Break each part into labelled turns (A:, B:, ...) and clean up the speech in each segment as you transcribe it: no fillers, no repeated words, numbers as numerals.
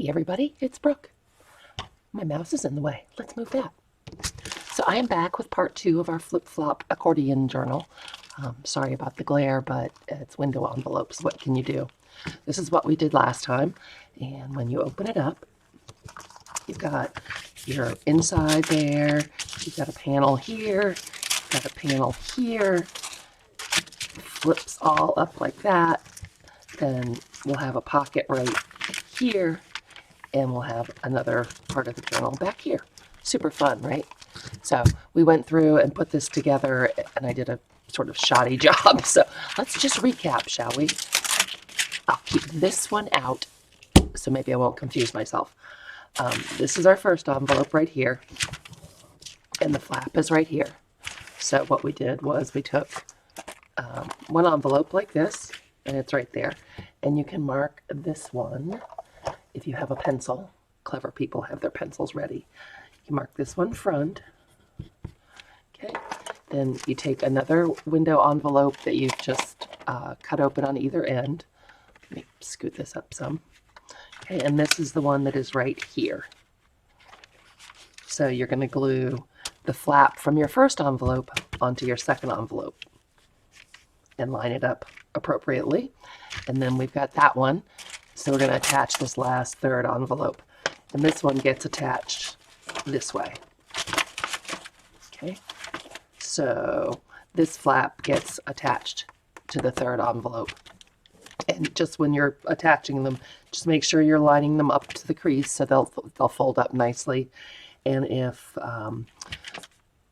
A: Hey everybody, it's Brooke. My mouse is in the way. Let's move that. So I am back with part 2 of our flip-flop accordion journal. Sorry about the glare, but it's window envelopes. What can you do? This is what we did last time. And when you open it up, you've got your inside there. You've got a panel here. You've got a panel here. Flips all up like that. Then we'll have a pocket right here. And we'll have another part of the journal back here. Super fun, right? So we went through and put this together, and I did a sort of shoddy job. So let's just recap, shall we? I'll keep this one out, so maybe I won't confuse myself. This is our first envelope right here, and the flap is right here. So what we did was we took one envelope like this, and it's right there. And you can mark this one if you have a pencil. Clever people have their pencils ready. You mark this one front. Okay. Then you take another window envelope that you've just cut open on either end. Let me scoot this up some. Okay, and this is the one that is right here. So you're going to glue the flap from your first envelope onto your second envelope and line it up appropriately. And then we've got that one. So we're going to attach this last third envelope. And this one gets attached this way. Okay. So this flap gets attached to the third envelope. And just when you're attaching them, just make sure you're lining them up to the crease so they'll fold up nicely. And if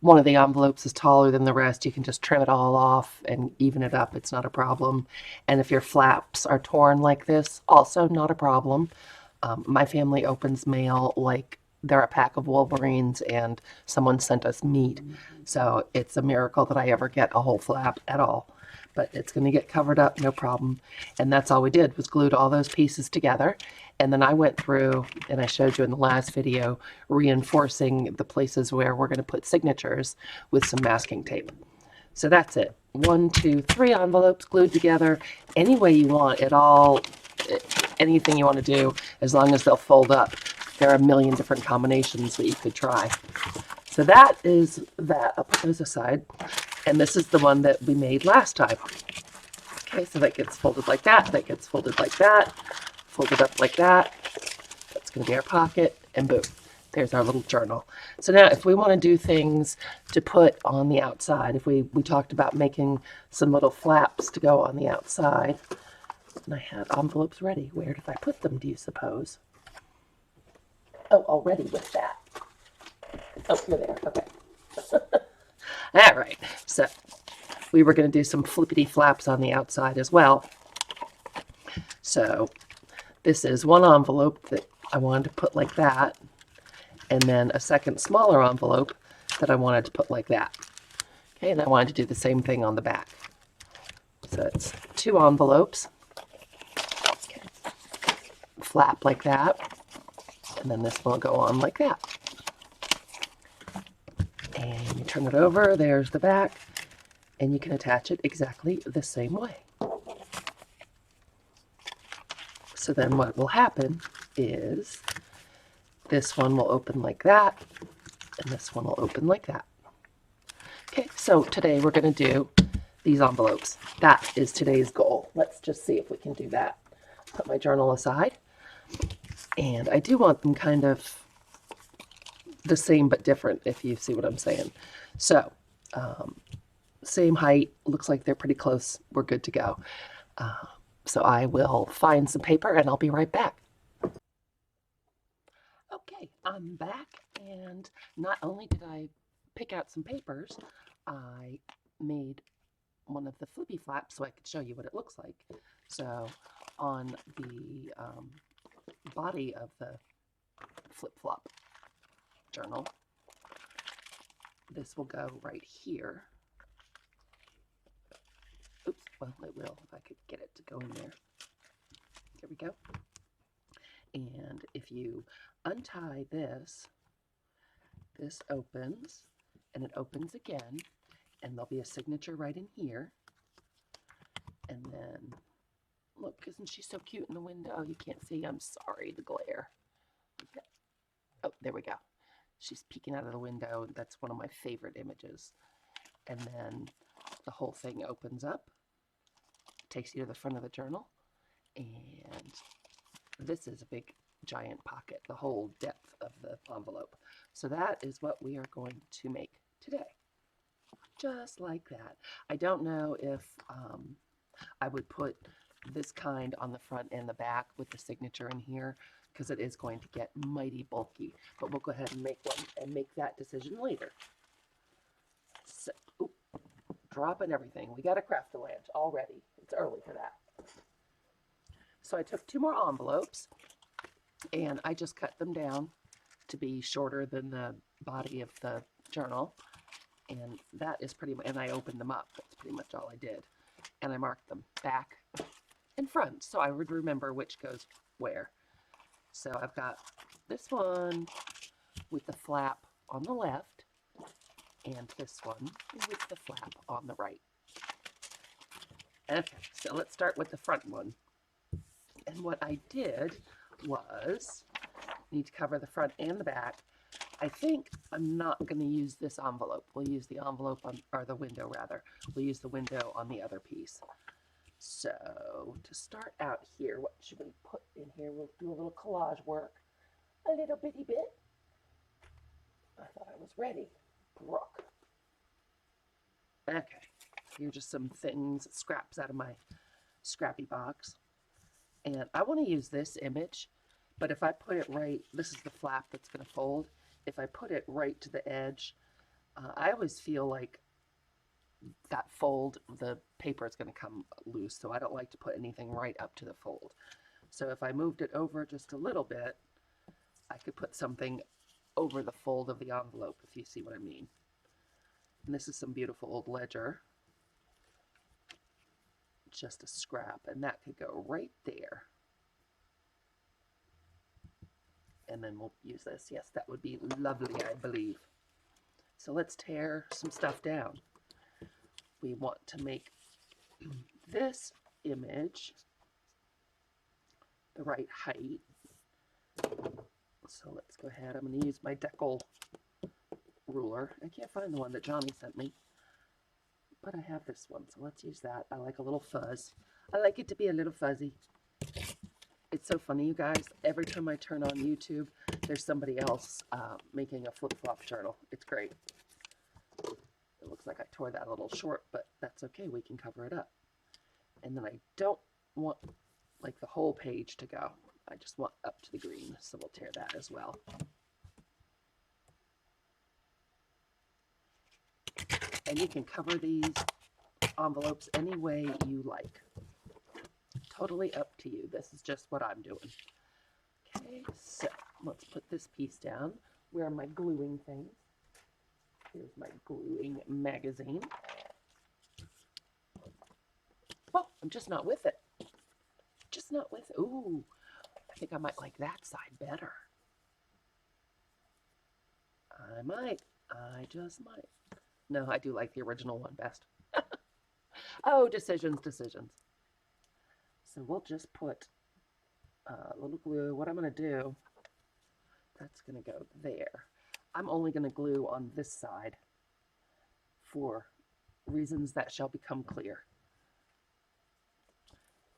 A: one of the envelopes is taller than the rest, you can just trim it all off and even it up. It's not a problem. And if your flaps are torn like this, also not a problem. My family opens mail like they're a pack of Wolverines and someone sent us meat. So it's a miracle that I ever get a whole flap at all. But it's going to get covered up, no problem. And that's all we did, was glued all those pieces together. And then I went through, and I showed you in the last video, reinforcing the places where we're going to put signatures with some masking tape. So that's it. 1, 2, 3 envelopes glued together any way you want. Anything you want to do, as long as they'll fold up. There are a million different combinations that you could try. So that is that. I'll put those aside. And this is the one that we made last time. Okay, so that gets folded like that. That gets folded like that. Folded up like that. That's going to be our pocket. And boom, there's our little journal. So now if we want to do things to put on the outside, if we talked about making some little flaps to go on the outside. And I had envelopes ready. Where did I put them, do you suppose? Oh, already with that. Oh, you're there. Okay. All right. So we were going to do some flippity flaps on the outside as well. So this is one envelope that I wanted to put like that. And then a second smaller envelope that I wanted to put like that. Okay, and I wanted to do the same thing on the back. So it's 2 envelopes. Okay. Flap like that. And then this one will go on like that. And you turn it over, there's the back, and you can attach it exactly the same way. So then what will happen is this one will open like that, and this one will open like that. Okay, so today we're going to do these envelopes. That is today's goal. Let's just see if we can do that. Put my journal aside. And I do want them kind of the same but different, if you see what I'm saying. So, same height, looks like they're pretty close. We're good to go. So I will find some paper and I'll be right back. Okay, I'm back, and not only did I pick out some papers, I made one of the flippy flaps so I could show you what it looks like. So on the body of the flip-flop journal, this will go right here. Oops, well, it will if I could get it to go in there. Here we go. And if you untie this, this opens, and it opens again, and there'll be a signature right in here. And then, look, isn't she so cute in the window? You can't see, I'm sorry, the glare. Oh, there we go. She's peeking out of the window. That's one of my favorite images. And then the whole thing opens up, takes you to the front of the journal, and this is a big giant pocket, the whole depth of the envelope. So that is what we are going to make today. Just like that. I don't know if I would put this kind on the front and the back with the signature in here, because it is going to get mighty bulky. But we'll go ahead and make one and make that decision later. So, oop, dropping everything. We got a craft-a-lanch already. It's early for that. So I took 2 more envelopes and I just cut them down to be shorter than the body of the journal. And that is pretty much, and I opened them up. That's pretty much all I did. And I marked them back and front so I would remember which goes where. So I've got this one with the flap on the left and this one with the flap on the right. Okay, so let's start with the front one. And what I did was, need to cover the front and the back. I think I'm not going to use this envelope. We'll use the envelope on, or the window rather. We'll use the window on the other piece. So to start out here, what should we put in here? We'll do a little collage work. A little bitty bit. I thought I was ready. Brooke. Okay, here are just some things, scraps out of my scrappy box. And I want to use this image, but if I put it right, this is the flap that's going to fold. If I put it right to the edge, I always feel like that fold, the paper is going to come loose, so I don't like to put anything right up to the fold. So if I moved it over just a little bit, I could put something over the fold of the envelope, if you see what I mean. And this is some beautiful old ledger. Just a scrap, and that could go right there. And then we'll use this. Yes, that would be lovely, I believe. So let's tear some stuff down. We want to make this image the right height. So let's go ahead. I'm going to use my decal ruler. I can't find the one that Johnny sent me, but I have this one, so let's use that. I like a little fuzz. I like it to be a little fuzzy. It's so funny, you guys. Every time I turn on YouTube, there's somebody else making a flip-flop journal. It's great. It looks like I tore that a little short, but that's okay. We can cover it up. And then I don't want like the whole page to go. I just want up to the green, so we'll tear that as well. And you can cover these envelopes any way you like. Totally up to you. This is just what I'm doing. Okay, so let's put this piece down. Where are my gluing things? Here's my gluing magazine. Oh, I'm just not with it. Just not with it. Ooh, I think I might like that side better. I might. I just might. No, I do like the original one best. Oh, decisions, decisions. So we'll just put a little glue. What I'm going to do, that's going to go there. I'm only going to glue on this side for reasons that shall become clear.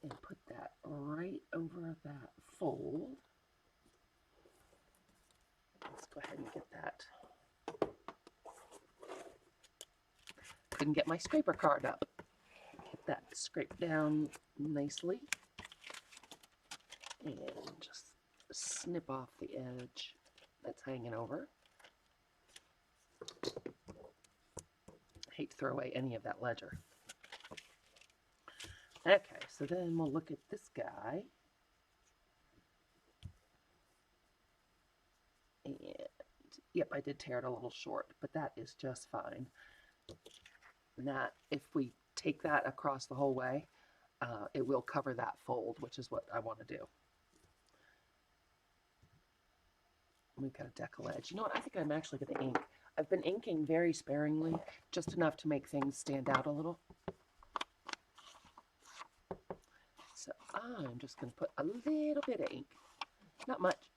A: And put that right over that fold. Let's go ahead and get that. Couldn't get my scraper card up. Get that scraped down nicely. And just snip off the edge that's hanging over. I hate to throw away any of that ledger. Okay, so then we'll look at this guy. And, yep, I did tear it a little short, but that is just fine. And that, if we take that across the whole way, it will cover that fold, which is what I want to do. We've got a decal edge. You know what? I think I'm actually going to ink. I've been inking very sparingly, just enough to make things stand out a little. So I'm just going to put a little bit of ink. Not much.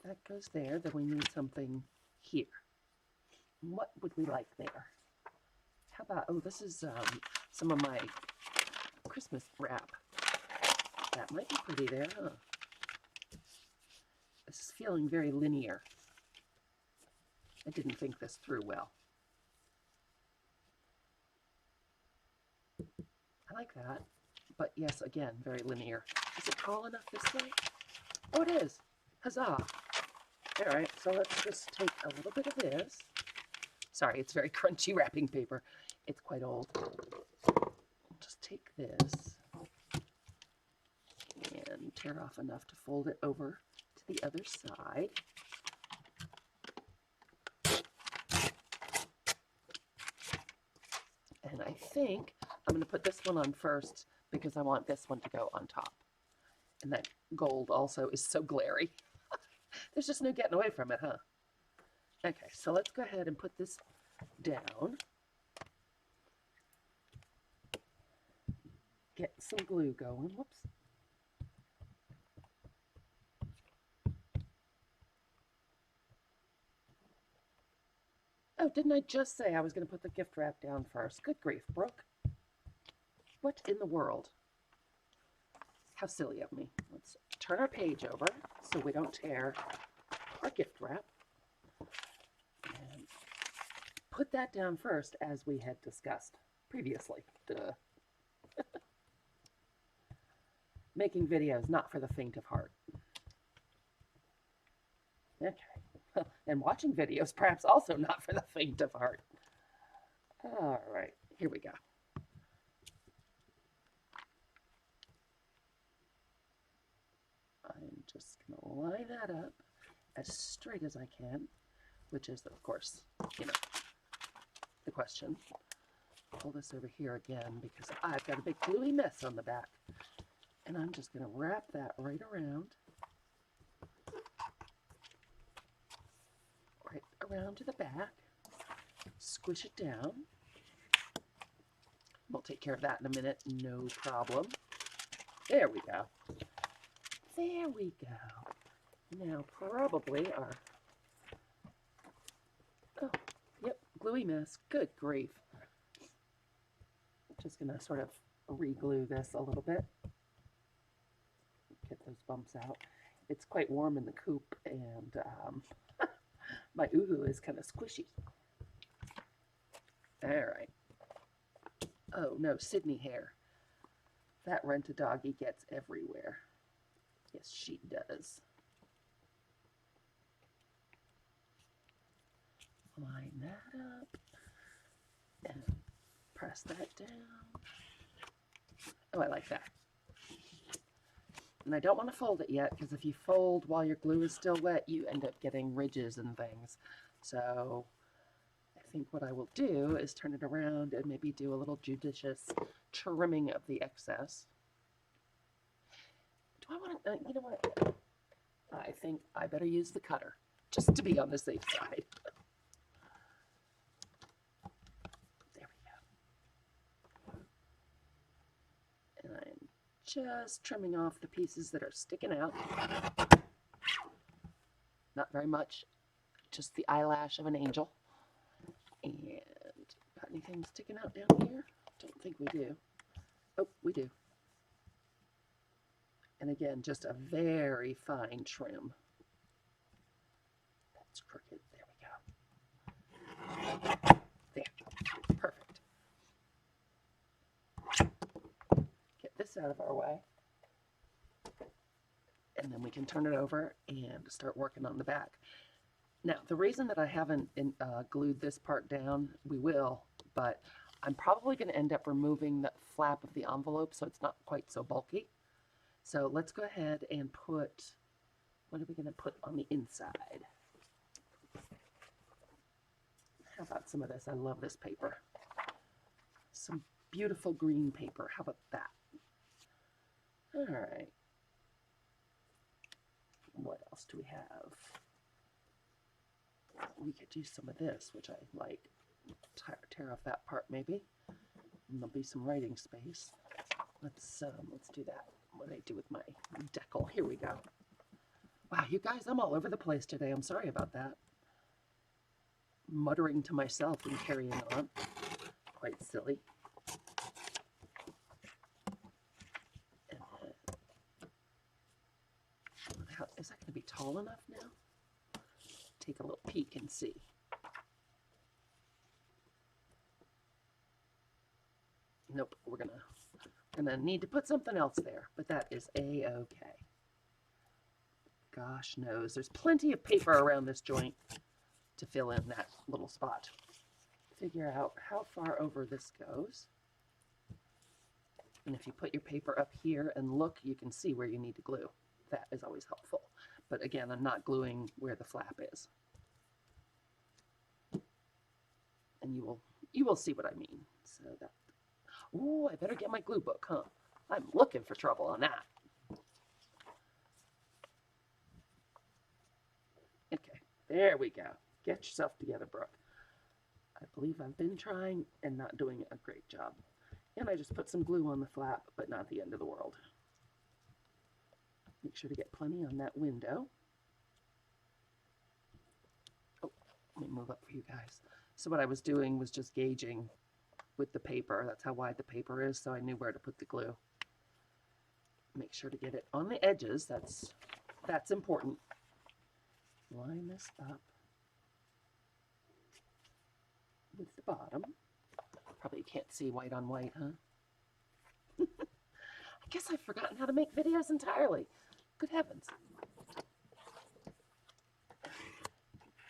A: That goes there. Then we need something here. What would we like there? How about, oh, this is some of my Christmas wrap. That might be pretty there, huh? This is feeling very linear. I didn't think this through well. I like that, but yes, again, very linear. Is it tall enough this way? Oh, it is. Huzzah. All right, so let's just take a little bit of this. Sorry, it's very crunchy wrapping paper. It's quite old. Just take this and tear off enough to fold it over to the other side. And I think I'm going to put this one on first because I want this one to go on top. And that gold also is so glary. There's just no getting away from it, huh? Okay, so let's go ahead and put this down. Get some glue going. Whoops. Oh, didn't I just say I was going to put the gift wrap down first? Good grief, Brooke. What in the world? How silly of me. Let's turn our page over so we don't tear our gift wrap. And put that down first as we had discussed previously. Duh. Making videos not for the faint of heart. Okay. And watching videos perhaps also not for the faint of heart. All right, here we go. I'm just going to line that up as straight as I can, which is, of course, you know, the question. Pull this over here again because I've got a big gluey mess on the back. And I'm just going to wrap that right around. Right around to the back. Squish it down. We'll take care of that in a minute, no problem. There we go. There we go. Now probably our, oh, yep, gluey mess. Good grief. Just gonna sort of re-glue this a little bit. Get those bumps out. It's quite warm in the coop, and my uhu is kind of squishy. All right. Oh no, Sydney hair. That rent-a-doggy gets everywhere. Yes, she does. Line that up and press that down. Oh, I like that. And I don't want to fold it yet because if you fold while your glue is still wet, you end up getting ridges and things. So I think what I will do is turn it around and maybe do a little judicious trimming of the excess. Do I want to, you know what? I think I better use the cutter just to be on the safe side. There we go. And I'm just trimming off the pieces that are sticking out. Not very much, just the eyelash of an angel. And got anything sticking out down here? Don't think we do. Oh, we do. And again, just a very fine trim. That's crooked. There we go. There. Perfect. Get this out of our way. And then we can turn it over and start working on the back. Now, the reason that I haven't glued this part down, we will, but I'm probably going to end up removing the flap of the envelope so it's not quite so bulky. So let's go ahead and put, what are we going to put on the inside? How about some of this? I love this paper. Some beautiful green paper. How about that? All right. What else do we have? We could do some of this, which I like. Tear off that part maybe. And there'll be some writing space. Let's do that. What do I do with my decal? Here we go. Wow, you guys, I'm all over the place today. I'm sorry about that. Muttering to myself and carrying on. Quite silly. And is that going to be tall enough now? Take a little peek and see. Nope, we're gonna need to put something else there, but that is a-okay. Gosh knows, there's plenty of paper around this joint to fill in that little spot. Figure out how far over this goes. And if you put your paper up here and look, you can see where you need to glue. That is always helpful. But again, I'm not gluing where the flap is. And you will see what I mean. So that, ooh, I better get my glue book, huh? I'm looking for trouble on that. Okay, there we go. Get yourself together, Brooke. I believe I've been trying and not doing a great job. And I just put some glue on the flap, but not the end of the world. Make sure to get plenty on that window. Oh, let me move up for you guys. So what I was doing was just gauging with the paper. That's how wide the paper is, so I knew where to put the glue. Make sure to get it on the edges. That's important. Line this up with the bottom. Probably can't see white on white, huh? I guess I've forgotten how to make videos entirely. Good heavens.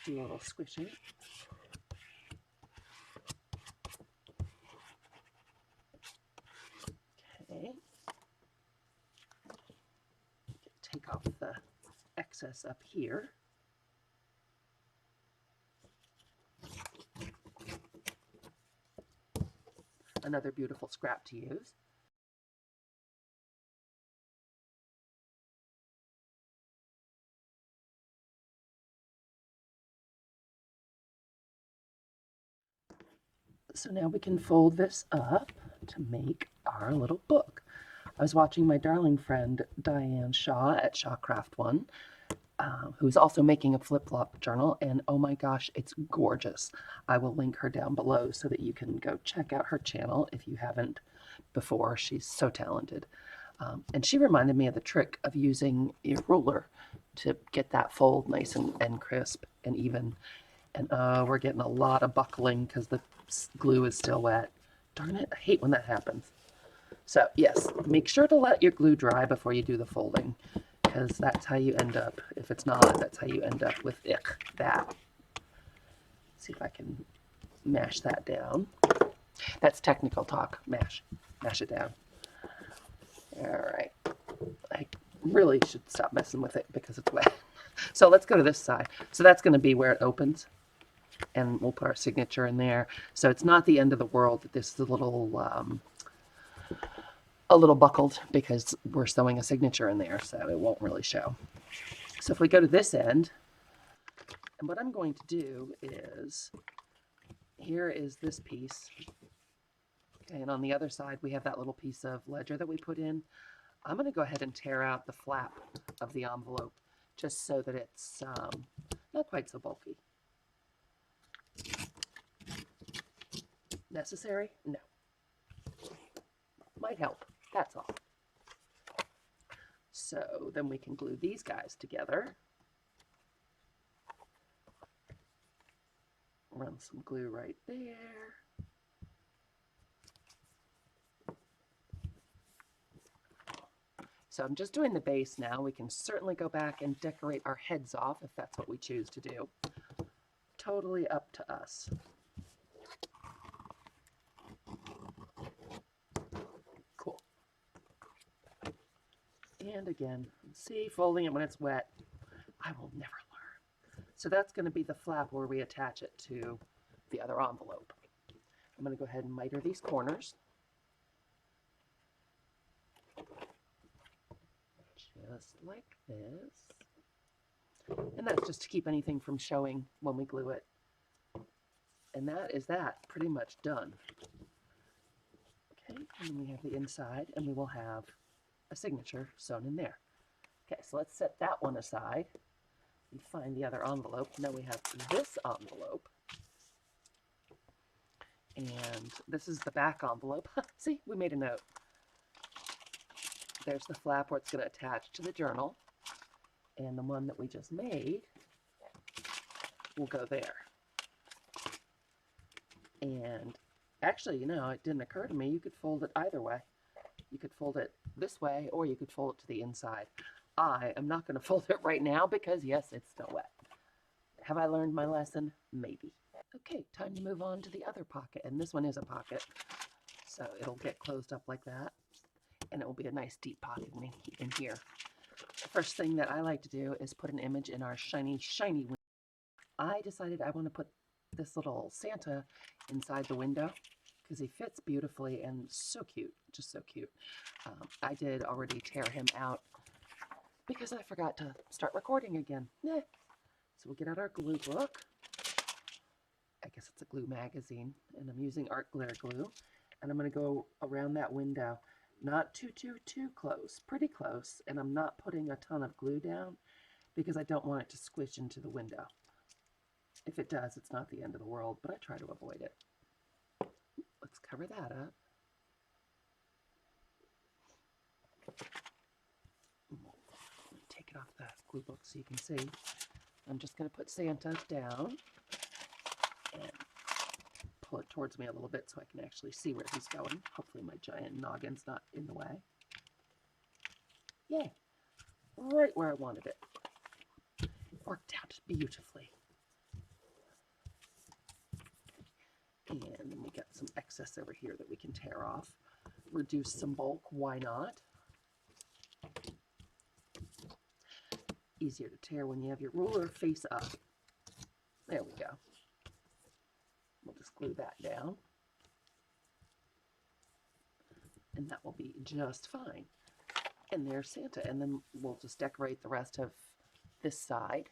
A: Do a little squishing. Okay. Take off the excess up here. Another beautiful scrap to use. So now we can fold this up to make our little book. I was watching my darling friend Diane Shaw at Shawcraft One, who's also making a flip-flop journal, and oh my gosh, it's gorgeous. I will link her down below so that you can go check out her channel if you haven't before. She's so talented. And she reminded me of the trick of using a ruler to get that fold nice and crisp and even. And we're getting a lot of buckling because the glue is still wet. Darn it, I hate when that happens. So yes, make sure to let your glue dry before you do the folding, because that's how you end up, if it's not, that's how you end up with that. See if I can mash that down. That's technical talk, mash it down. All right, I really should stop messing with it because it's wet. So let's go to this side. So that's going to be where it opens, and we'll put our signature in there. So it's not the end of the world that this is a little buckled because we're sewing a signature in there, so it won't really show. So if we go to this end, and what I'm going to do is, here is this piece. Okay, and on the other side, we have that little piece of ledger that we put in. I'm going to go ahead and tear out the flap of the envelope just so that it's not quite so bulky. Necessary? No. Might help. That's all. So then we can glue these guys together. Run some glue right there. So I'm just doing the base now. We can certainly go back and decorate our heads off if that's what we choose to do. Totally up to us. Cool. And again, see, folding it when it's wet, I will never learn. So that's going to be the flap where we attach it to the other envelope. I'm going to go ahead and miter these corners. Just like this. And that's just to keep anything from showing when we glue it. And that is that, pretty much done. Okay, and then we have the inside, and we will have a signature sewn in there. Okay, so let's set that one aside and find the other envelope. Now we have this envelope. And this is the back envelope. See, we made a note. There's the flap where it's going to attach to the journal. And the one that we just made will go there. And actually, you know, it didn't occur to me, you could fold it either way. You could fold it this way, or you could fold it to the inside. I am not going to fold it right now because, yes, it's still wet. Have I learned my lesson? Maybe. Okay, time to move on to the other pocket. And this one is a pocket, so it'll get closed up like that. And it will be a nice deep pocket in here. The first thing that I like to do is put an image in our shiny, shiny window. I decided I want to put this little Santa inside the window because he fits beautifully and so cute, just so cute. I did already tear him out because I forgot to start recording again. So we'll get out our glue book. I guess it's a glue magazine, and I'm using art glitter glue, and I'm going to go around that window, not too close, pretty close, and I'm not putting a ton of glue down because I don't want it to squish into the window. If it does, it's not the end of the world, but I try to avoid it. Let's cover that up. Let me take it off the glue book so you can see. I'm just going to put Santa down and pull it towards me a little bit so I can actually see where he's going. Hopefully my giant noggin's not in the way. Yay! Right where I wanted it. It worked out beautifully. And then we got some excess over here that we can tear off. Reduce some bulk, why not? Easier to tear when you have your ruler face up. There we go. We'll just glue that down. And that will be just fine. And there's Santa. And then we'll just decorate the rest of this side.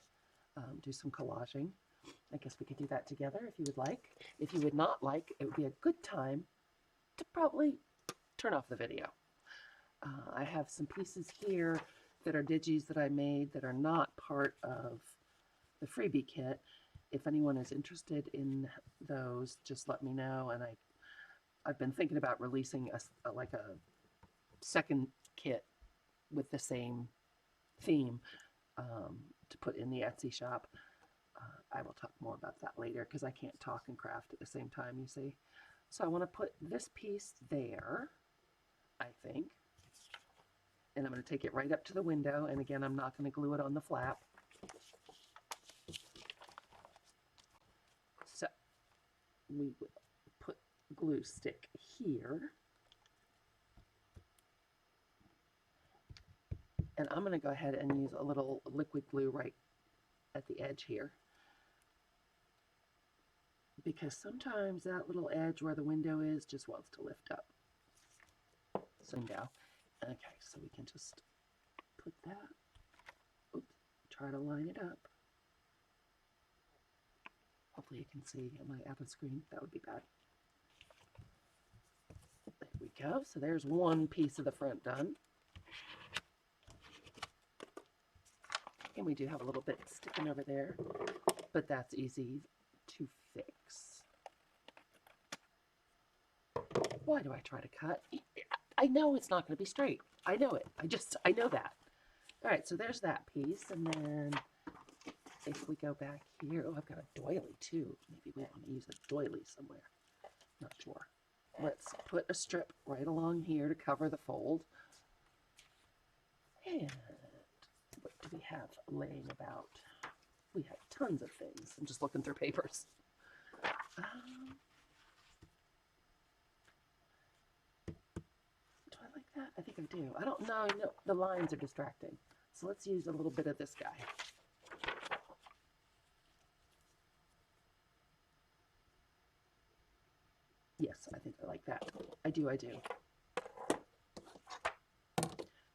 A: Do some collaging. I guess we could do that together if you would like. If you would not like, it would be a good time to probably turn off the video. I have some pieces here that are digis that I made that are not part of the freebie kit. If anyone is interested in those, just let me know. And I've been thinking about releasing like a second kit with the same theme to put in the Etsy shop. I will talk more about that later because I can't talk and craft at the same time, you see. So I want to put this piece there, I think. And I'm going to take it right up to the window. And again, I'm not going to glue it on the flap. So we will put glue stick here. And I'm going to go ahead and use a little liquid glue right at the edge here. Because sometimes that little edge where the window is just wants to lift up. So now, okay, so we can just put that, oops, try to line it up. Hopefully you can see, am I out of screen? That would be bad. There we go. So there's one piece of the front done. And we do have a little bit sticking over there, but that's easy to fix. Why do I try to cut? I know it's not going to be straight. I know it. I know that. All right, so there's that piece. And then if we go back here, oh, I've got a doily too. Maybe we want to use a doily somewhere. Not sure. Let's put a strip right along here to cover the fold. And what do we have laying about? We have tons of things. I'm just looking through papers. Do I like that? I think I do. I don't know. No, the lines are distracting. So let's use a little bit of this guy. Yes, I think I like that. I do.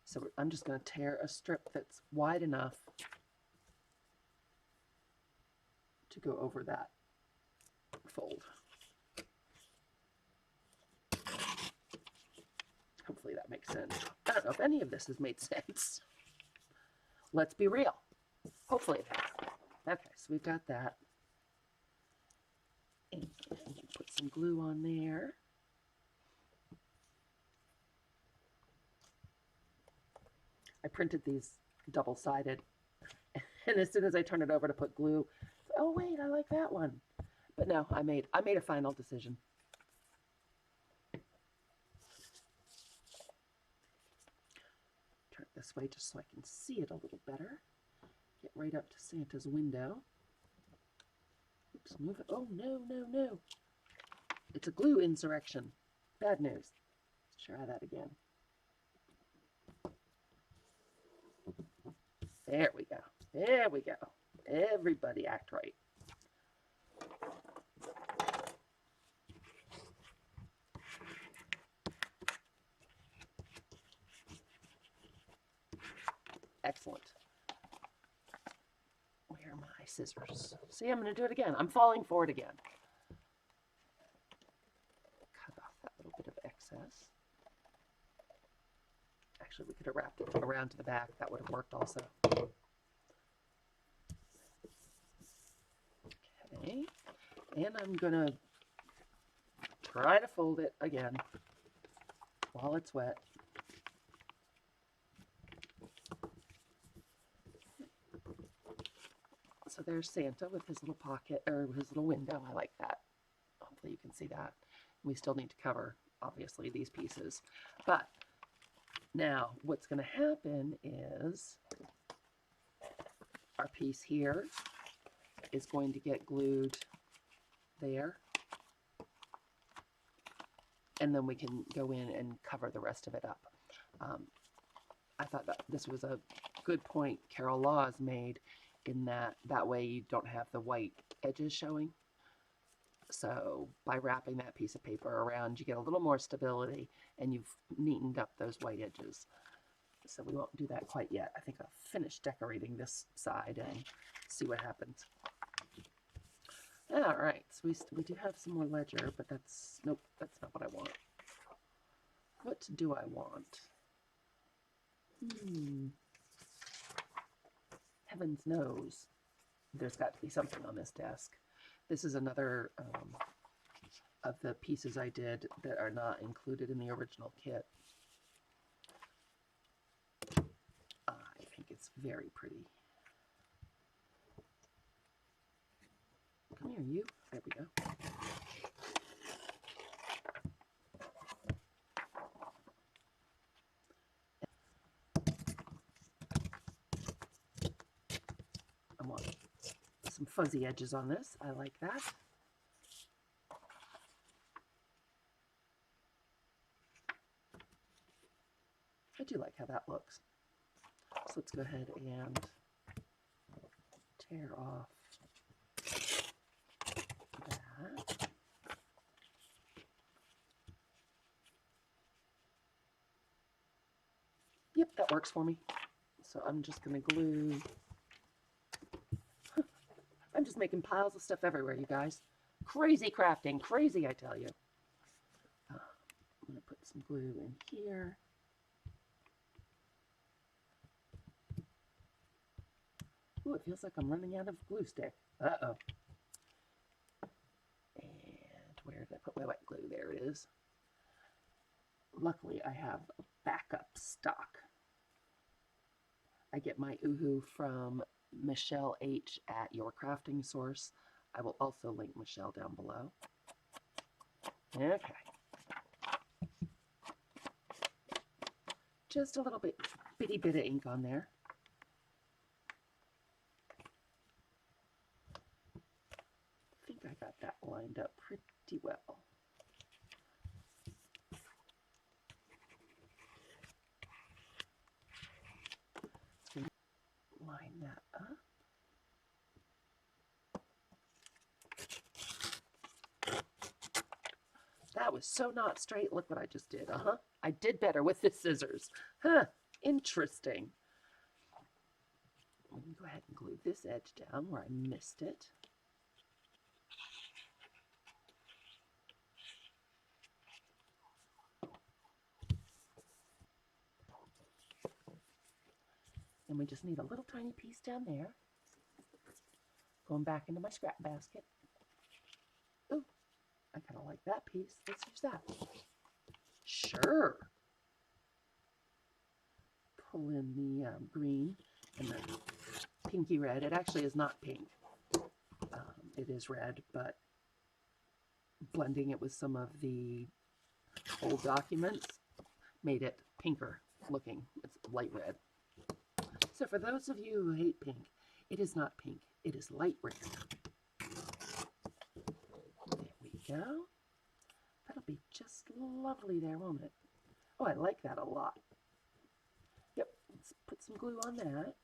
A: So I'm just going to tear a strip that's wide enough to go over that fold. Hopefully that makes sense. I don't know if any of this has made sense. let's be real. Hopefully it has. Okay, so we've got that. And put some glue on there. I printed these double-sided, and as soon as I turn it over to put glue, oh wait, I like that one. But no, I made a final decision. Turn it this way just so I can see it a little better. Get right up to Santa's window. Oops, move it. Oh no, no, no. It's a glue insurrection. Bad news. Let's try that again. There we go. There we go. Everybody act right. Excellent. Where are my scissors? See, I'm going to do it again. I'm falling for it again. Cut off that little bit of excess. Actually, we could have wrapped it around to the back. That would have worked also. Okay. And I'm going to try to fold it again while it's wet. So there's Santa with his little pocket, or his little window. I like that. Hopefully you can see that. We still need to cover, obviously, these pieces. But now what's going to happen is our piece here is going to get glued there. And then we can go in and cover the rest of it up. I thought that this was a good point Carol Laws made, in that way you don't have the white edges showing. So by wrapping that piece of paper around, you get a little more stability, and you've neatened up those white edges. So we won't do that quite yet. I think I'll finish decorating this side and see what happens. All right, so we do have some more ledger, but nope, that's not what I want. What do I want? Heavens knows. There's got to be something on this desk. This is another of the pieces I did that are not included in the original kit. I think it's very pretty. Come here, you. There we go. I want some fuzzy edges on this. I like that. I do like how that looks. So let's go ahead and tear off that. Yep, that works for me. So I'm just going to glue. I'm just making piles of stuff everywhere, you guys. Crazy crafting, crazy, I tell you. I'm going to put some glue in here. Ooh, it feels like I'm running out of glue stick. Uh-oh. And where did I put my wet glue? There it is. Luckily, I have a backup stock. I get my Uhu from Michelle H. at Your Crafting Source. I will also link Michelle down below. Okay. Just a little bitty bit of ink on there. I think I got that lined up pretty well. Line that up. That was so not straight. Look what I just did. I did better with the scissors. Interesting. I'm going to go ahead and glue this edge down where I missed it. And we just need a little tiny piece down there. Going back into my scrap basket. Ooh, I kind of like that piece. Let's use that. Sure. Pull in the green and the pinky red. It actually is not pink. It is red, but blending it with some of the old documents made it pinker looking. It's light red. So for those of you who hate pink, it is not pink. It is light red. There we go. That'll be just lovely there, won't it? Oh, I like that a lot. Yep, let's put some glue on that.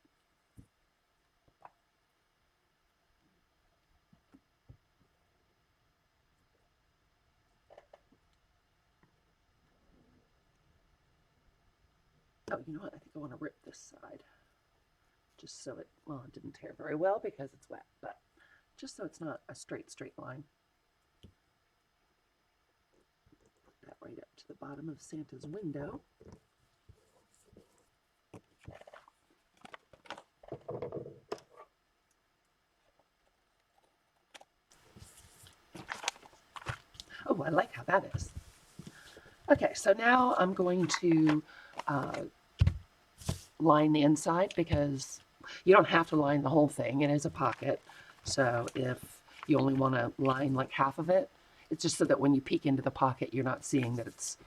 A: Oh, you know what? I think I want to rip this side. Just so it, well, it didn't tear very well because it's wet, but just so it's not a straight line. Put that right up to the bottom of Santa's window. Oh, I like how that is. Okay, so now I'm going to line the inside because you don't have to line the whole thing. It is a pocket. So if you only want to line like half of it, it's just so that when you peek into the pocket, you're not seeing that it's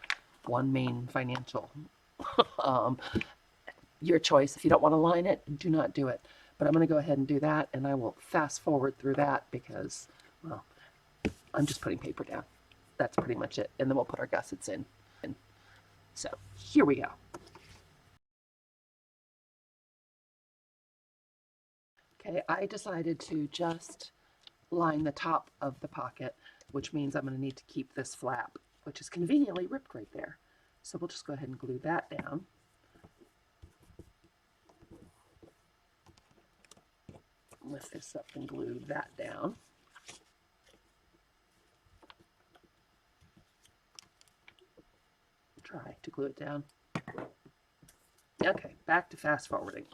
A: one main financial. Your choice. If you don't want to line it, do not do it. But I'm going to go ahead and do that, and I will fast forward through that because, well, I'm just putting paper down. That's pretty much it. And then we'll put our gussets in. So here we go. Okay, I decided to just line the top of the pocket, which means I'm going to need to keep this flap, which is conveniently ripped right there. So we'll just go ahead and glue that down. Lift this up and glue that down. Try to glue it down. Okay, back to fast forwarding.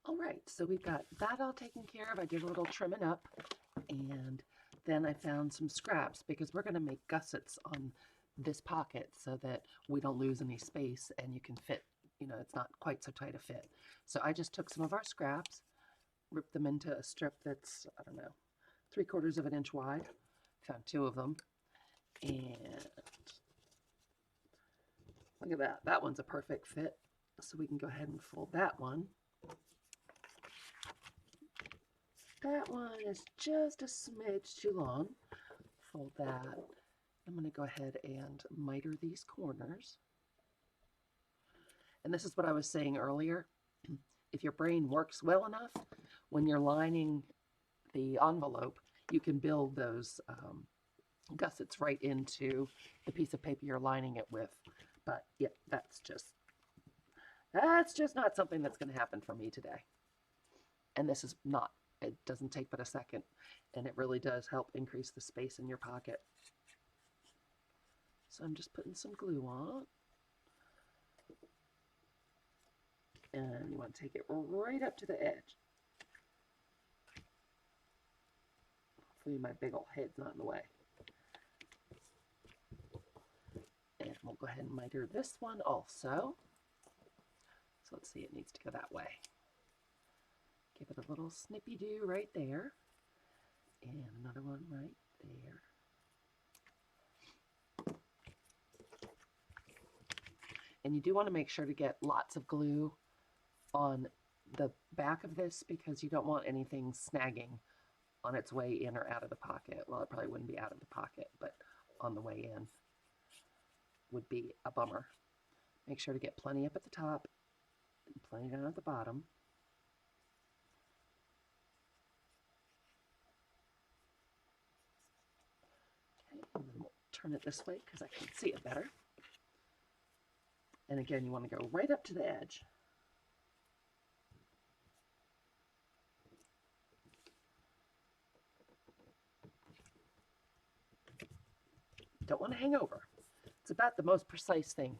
A: All right, so we've got that all taken care of. I did a little trimming up, and then I found some scraps because we're going to make gussets on this pocket so that we don't lose any space and you can fit, you know, it's not quite so tight a fit. So I just took some of our scraps, ripped them into a strip that's, I don't know, 3/4 of an inch wide. Found 2 of them, and look at that. That one's a perfect fit. So we can go ahead and fold that one. That one is just a smidge too long. Fold that. I'm going to go ahead and miter these corners. And this is what I was saying earlier. If your brain works well enough, when you're lining the envelope, you can build those gussets right into the piece of paper you're lining it with. But yeah, that's just not something that's going to happen for me today. And this is not. It doesn't take but a second, and it really does help increase the space in your pocket. So I'm just putting some glue on. And you want to take it right up to the edge. Hopefully my big old head's not in the way. And we'll go ahead and miter this one also. So let's see, it needs to go that way. Give it a little snippy-do right there. And another one right there. And you do want to make sure to get lots of glue on the back of this because you don't want anything snagging on its way in or out of the pocket. Well, it probably wouldn't be out of the pocket, but on the way in would be a bummer. Make sure to get plenty up at the top and plenty down at the bottom. Okay, and then we'll turn it this way because I can see it better. And again, you want to go right up to the edge. Don't want to hang over. It's about the most precise thing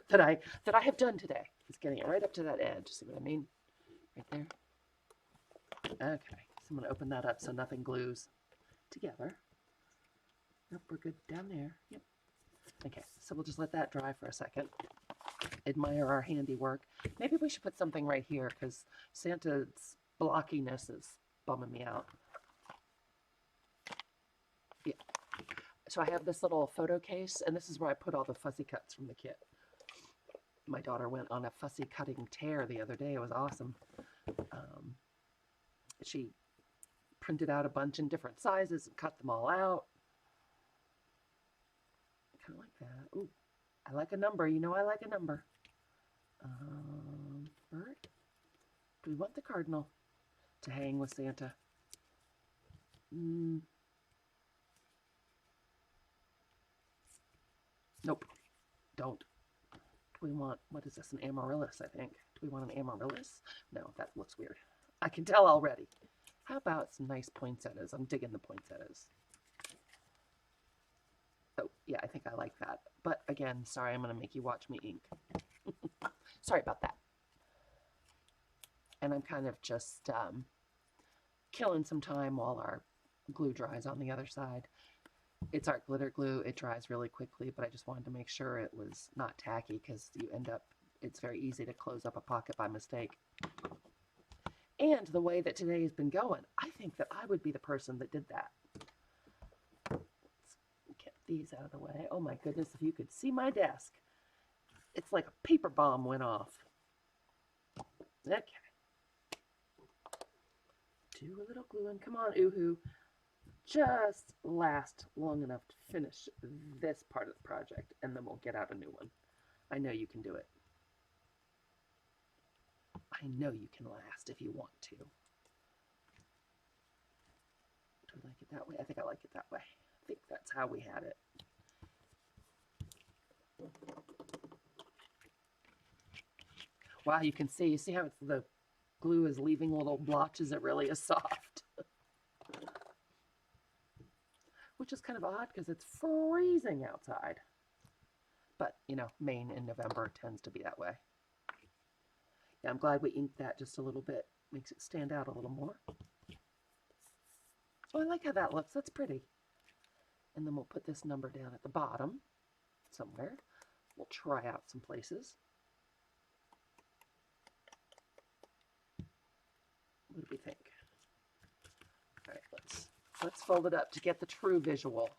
A: that I have done today. Is getting it right up to that edge. See what I mean? Right there. Okay, so I'm going to open that up so nothing glues together. Nope, we're good down there. Yep. Okay, so we'll just let that dry for a second. Admire our handiwork. Maybe we should put something right here because Santa's blockiness is bumming me out. Yeah. So I have this little photo case, and this is where I put all the fussy cuts from the kit. My daughter went on a fussy cutting tear the other day. It was awesome. She printed out a bunch in different sizes and cut them all out. Kind of like that. Ooh, I like a number. You know I like a number. Bird? Do we want the cardinal to hang with Santa? Nope. Don't. Do we want, what is this, an amaryllis, I think? Do we want an amaryllis? No, that looks weird. I can tell already. How about some nice poinsettias? I'm digging the poinsettias. Oh, yeah, I think I like that. But again, sorry, I'm going to make you watch me ink. Sorry about that. And I'm kind of just killing some time while our glue dries on the other side. It's art glitter glue. It dries really quickly, but I just wanted to make sure it was not tacky because you end up, it's very easy to close up a pocket by mistake. And the way that today has been going, I think that I would be the person that did that. Let's get these out of the way. Oh my goodness, if you could see my desk. It's like a paper bomb went off. Okay. Do a little glue in. Come on, Oohoo. Just last long enough to finish this part of the project, and then we'll get out a new one. I know you can do it. I know you can last if you want to. Do I like it that way? I think I like it that way. I think that's how we had it. Wow, you can see. You see how it's, the glue is leaving little blotches? It really is soft. Which is kind of odd because it's freezing outside. But, you know, Maine in November tends to be that way. Yeah, I'm glad we inked that just a little bit. Makes it stand out a little more. Oh, I like how that looks. That's pretty. And then we'll put this number down at the bottom somewhere. We'll try out some places. What do we think? All right, let's fold it up to get the true visual.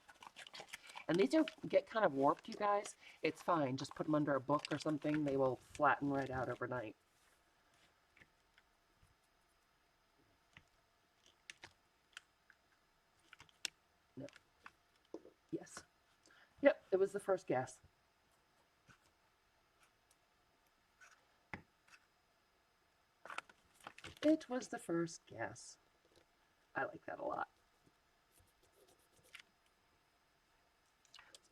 A: And these get kind of warped, you guys. It's fine. Just put them under a book or something. They will flatten right out overnight. No. Yes. Yep, it was the first guess. It was the first guess. I like that a lot.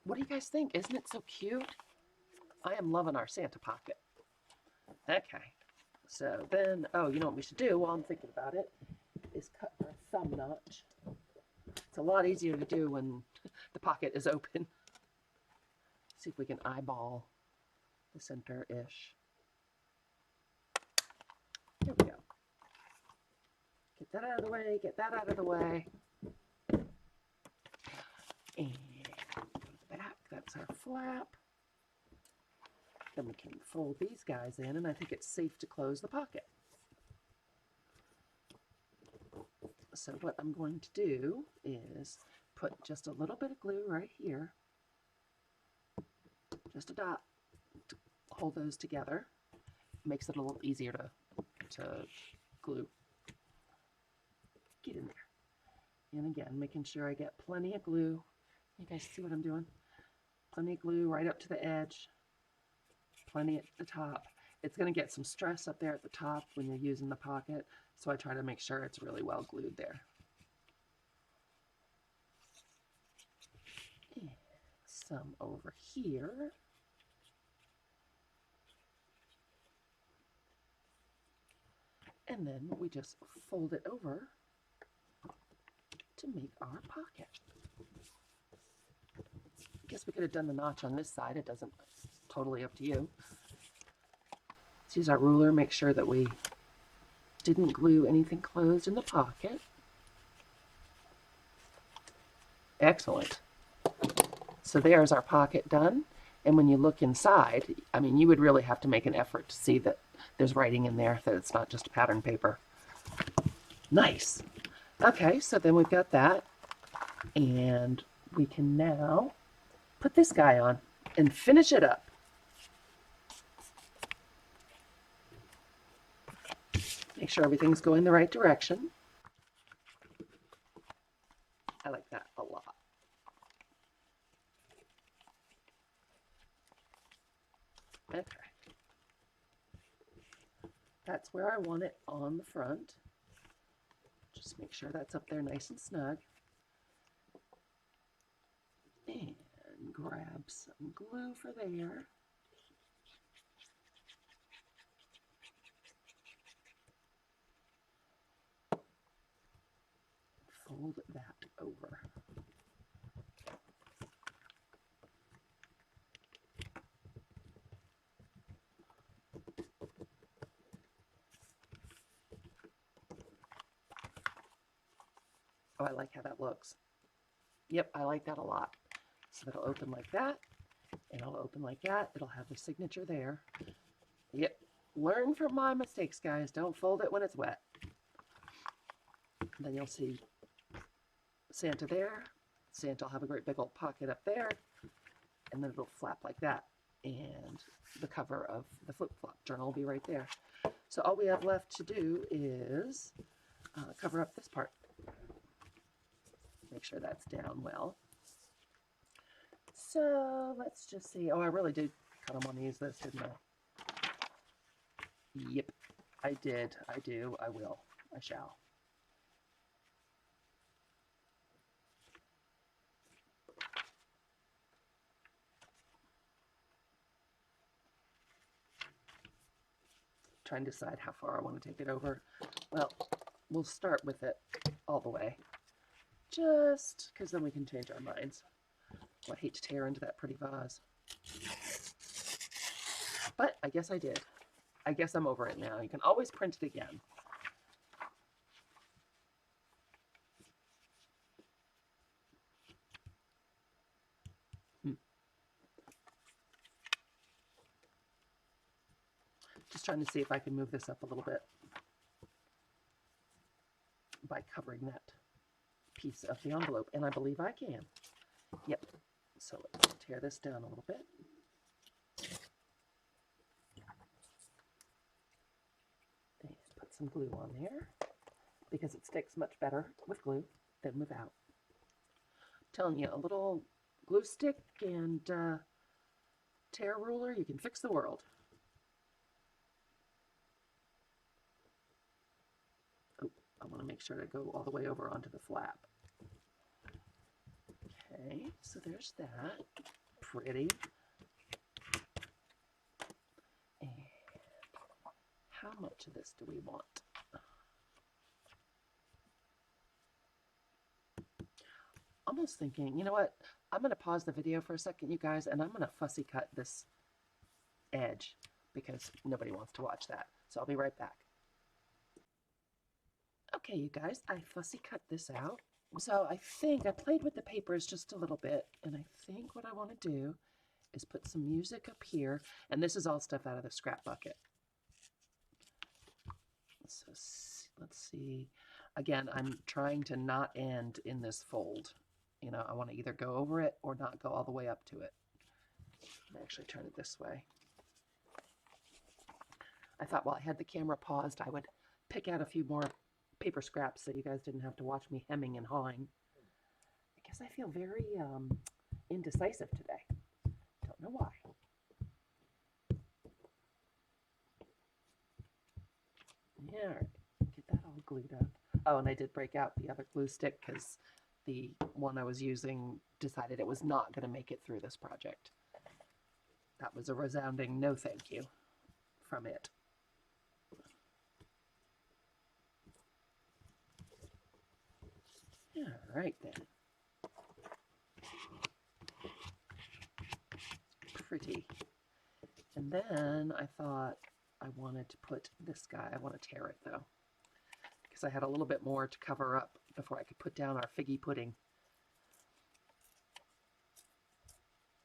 A: What do you guys think? Isn't it so cute? I am loving our Santa pocket. Okay. So then, oh, you know what we should do while I'm thinking about it is cut our thumb notch. It's a lot easier to do when the pocket is open. See if we can eyeball the center-ish. There we go. Get that out of the way, get that out of the way. And go to the back, that's our flap. Then we can fold these guys in, and I think it's safe to close the pocket. So what I'm going to do is put just a little bit of glue right here. Just a dot to hold those together. Makes it a little easier to glue. Get in there. And again, making sure I get plenty of glue. You guys see what I'm doing? Plenty of glue right up to the edge. Plenty at the top. It's going to get some stress up there at the top when you're using the pocket, so I try to make sure it's really well glued there. And some over here. And then we just fold it over to make our pocket. I guess we could have done the notch on this side. It doesn't totally up to you. Let's use our ruler, make sure that we didn't glue anything closed in the pocket. Excellent. So there's our pocket done. And when you look inside, I mean, you would really have to make an effort to see that there's writing in there, that it's not just pattern paper. Nice. Okay, so then we've got that. And we can now put this guy on and finish it up. Make sure everything's going the right direction. I like that a lot. Okay. That's where I want it on the front. Just make sure that's up there nice and snug. And grab some glue for there. Fold that over. Oh, I like how that looks. Yep, I like that a lot. So it'll open like that, and it'll open like that. It'll have the signature there. Yep, learn from my mistakes, guys. Don't fold it when it's wet. Then you'll see Santa there. Santa will have a great big old pocket up there, and then it'll flap like that. And the cover of the flip-flop journal will be right there. So all we have left to do is cover up this part. Make sure that's down well. So let's just see. Oh, I really did kind of want to use this, didn't I? Yep, I did. I do. I will. I shall. Trying to decide how far I want to take it over. Well, we'll start with it all the way. Just because then we can change our minds. Oh, I hate to tear into that pretty vase. But I guess I did. I guess I'm over it now. You can always print it again. Just trying to see if I can move this up a little bit by covering that piece of the envelope, and I believe I can. Yep. So let's tear this down a little bit. And put some glue on there because it sticks much better with glue than without. I'm telling you, a little glue stick and tear ruler, you can fix the world. Oh, I want to make sure to go all the way over onto the flap. Okay, so there's that. Pretty. And how much of this do we want? Almost thinking, you know what? I'm going to pause the video for a second, you guys, and I'm going to fussy cut this edge because nobody wants to watch that. So I'll be right back. Okay, you guys, I fussy cut this out. So I think I played with the papers just a little bit, and I think what I want to do is put some music up here, and this is all stuff out of the scrap bucket. So let's see. Again, I'm trying to not end in this fold. You know, I want to either go over it or not go all the way up to it. I'll actually turn it this way. I thought while I had the camera paused, I would pick out a few more paper scraps so you guys didn't have to watch me hemming and hawing. I guess I feel very indecisive today. Don't know why. Yeah, all right. Get that all glued up. Oh, and I did break out the other glue stick because the one I was using decided it was not going to make it through this project. That was a resounding no thank you from it. All right then. Pretty. And then I thought I wanted to put this guy, I want to tear it though, because I had a little bit more to cover up before I could put down our figgy pudding.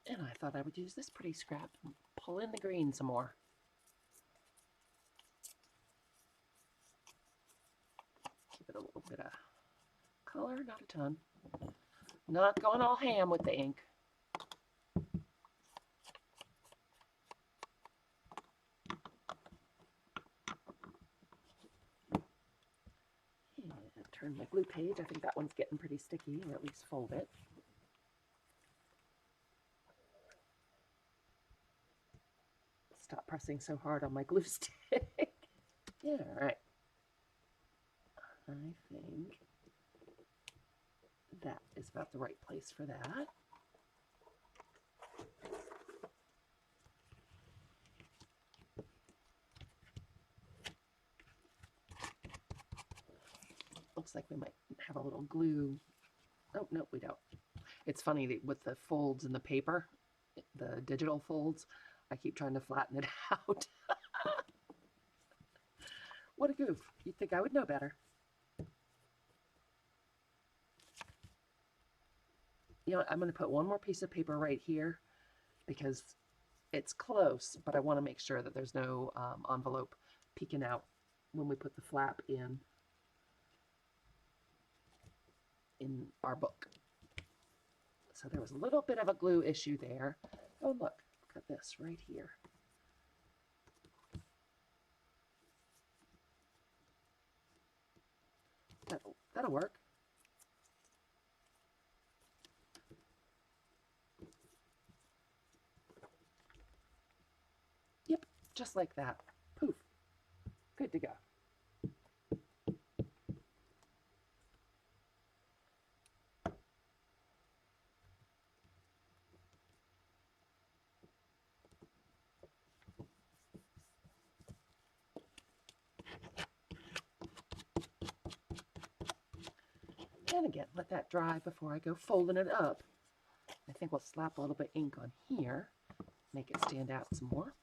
A: And I thought I would use this pretty scrap and pull in the green some more. Give it a little bit of color, not a ton. Not going all ham with the ink. And turn my glue page. I think that one's getting pretty sticky, or at least fold it. Stop pressing so hard on my glue stick. Yeah, all right. I think that is about the right place for that. Looks like we might have a little glue. Oh, no, we don't. It's funny that with the folds in the paper, the digital folds, I keep trying to flatten it out. What a goof. You'd think I would know better. You know, I'm going to put one more piece of paper right here because it's close, but I want to make sure that there's no envelope peeking out when we put the flap in our book. So there was a little bit of a glue issue there. Oh, look at this right here. That'll work. Yep, just like that. Poof. Good to go. And again, let that dry before I go folding it up. I think we'll slap a little bit of ink on here, make it stand out some more.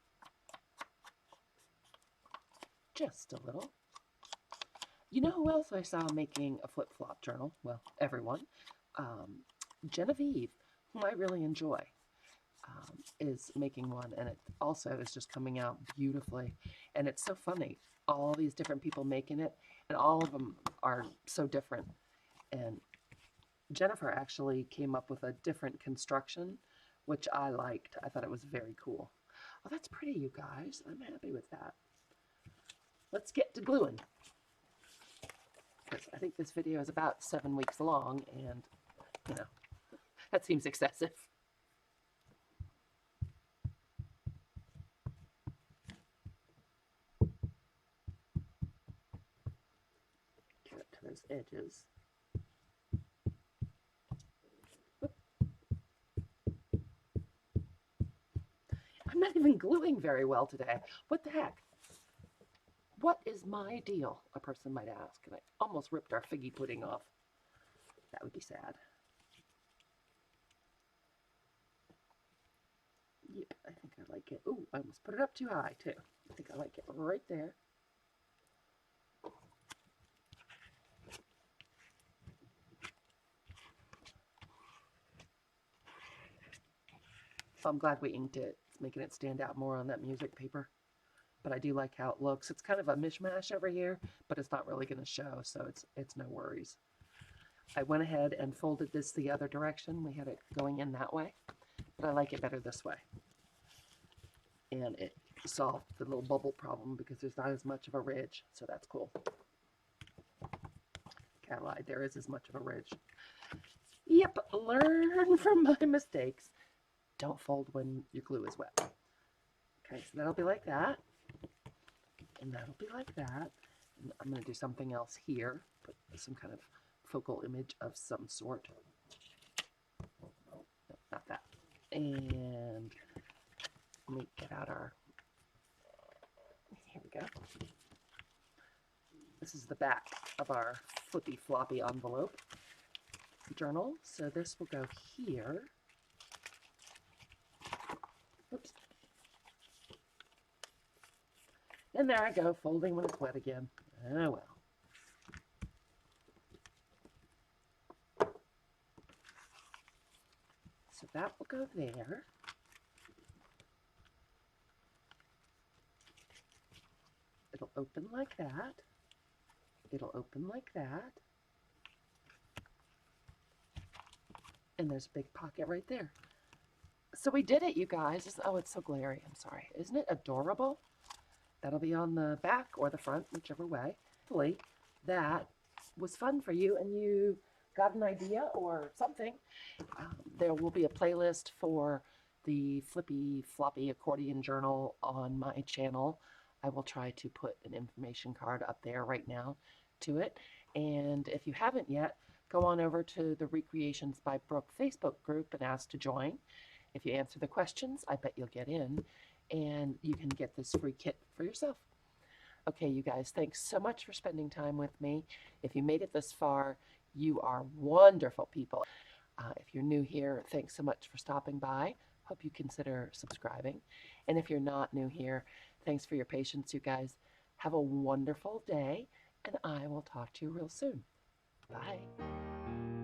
A: Just a little. You know who else I saw making a flip-flop journal? Well, everyone. Genevieve, whom I really enjoy, is making one, and it also is just coming out beautifully. And it's so funny, all these different people making it, and all of them are so different. And Jennifer actually came up with a different construction, which I liked. I thought it was very cool. Oh, that's pretty, you guys. I'm happy with that. Let's get to gluing. Because I think this video is about 7 weeks long, and, you know, that seems excessive. Get up to those edges. I'm not even gluing very well today. What the heck? What is my deal? A person might ask. And I almost ripped our figgy pudding off. That would be sad. Yep, I think I like it. Ooh, I almost put it up too high too. I think I like it right there. So I'm glad we inked it. It's making it stand out more on that music paper. But I do like how it looks. It's kind of a mishmash over here, but it's not really going to show, so it's no worries. I went ahead and folded this the other direction. We had it going in that way, but I like it better this way. And it solved the little bubble problem because there's not as much of a ridge, so that's cool. Okay, I lied. There is as much of a ridge. Yep, learn from my mistakes. Don't fold when your glue is wet. Okay, so that'll be like that. And that'll be like that. And I'm going to do something else here. Put some kind of focal image of some sort. No, not that. And let me get out our... Here we go. This is the back of our flippy floppy envelope journal. So this will go here. Oops. And there I go, folding when it's wet again. Oh well. So that will go there. It'll open like that. It'll open like that. And there's a big pocket right there. So we did it, you guys. Oh, it's so glary. I'm sorry. Isn't it adorable? That'll be on the back or the front, whichever way. Hopefully that was fun for you and you got an idea or something. There will be a playlist for the Flippy Floppy Accordion Journal on my channel. I will try to put an information card up there right now to it. And if you haven't yet, go on over to the Recreations by Brooke Facebook group and ask to join. If you answer the questions, I bet you'll get in and you can get this free kit for yourself. Okay, you guys, thanks so much for spending time with me. If you made it this far, you are wonderful people. If you're new here, thanks so much for stopping by. Hope you consider subscribing. And if you're not new here, thanks for your patience, you guys. Have a wonderful day, and I will talk to you real soon. Bye.